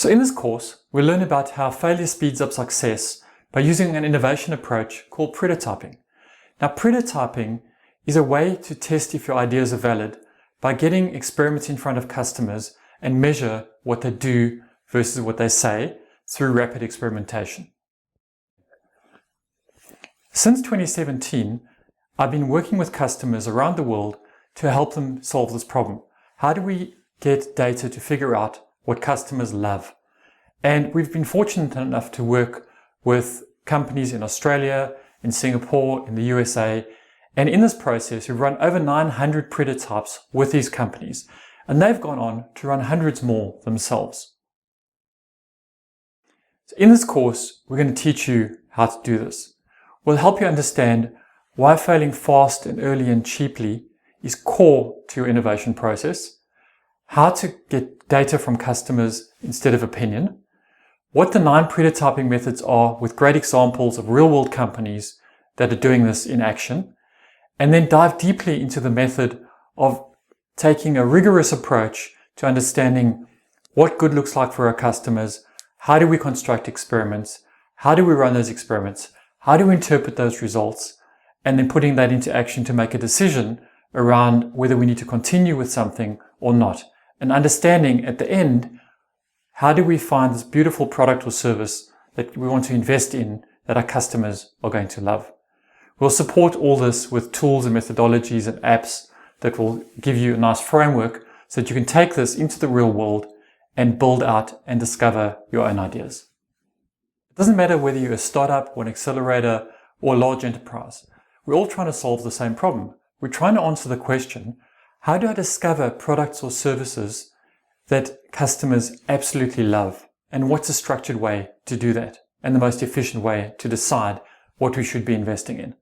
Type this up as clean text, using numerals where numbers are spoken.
So in this course, we'll learn about how failure speeds up success by using an innovation approach called prototyping. Now, prototyping is a way to test if your ideas are valid by getting experiments in front of customers and measure what they do versus what they say through rapid experimentation. Since 2017, I've been working with customers around the world to help them solve this problem. How do we get data to figure out what customers love? And we've been fortunate enough to work with companies in Australia, in Singapore, in the USA. And in this process, we've run over 900 prototypes with these companies, and they've gone on to run hundreds more themselves. So in this course, we're going to teach you how to do this. We'll help you understand why failing fast and early and cheaply is core to your innovation process, how to get data from customers instead of opinion, what the 9 prototyping methods are with great examples of real-world companies that are doing this in action, and then dive deeply into the method of taking a rigorous approach to understanding what good looks like for our customers, how do we construct experiments, how do we run those experiments, how do we interpret those results, and then putting that into action to make a decision around whether we need to continue with something or not. And understanding at the end, how do we find this beautiful product or service that we want to invest in that our customers are going to love? We'll support all this with tools and methodologies and apps that will give you a nice framework so that you can take this into the real world and build out and discover your own ideas. It doesn't matter whether you're a startup or an accelerator or a large enterprise. We're all trying to solve the same problem. We're trying to answer the question, how do I discover products or services that customers absolutely love? And what's a structured way to do that? And the most efficient way to decide what we should be investing in?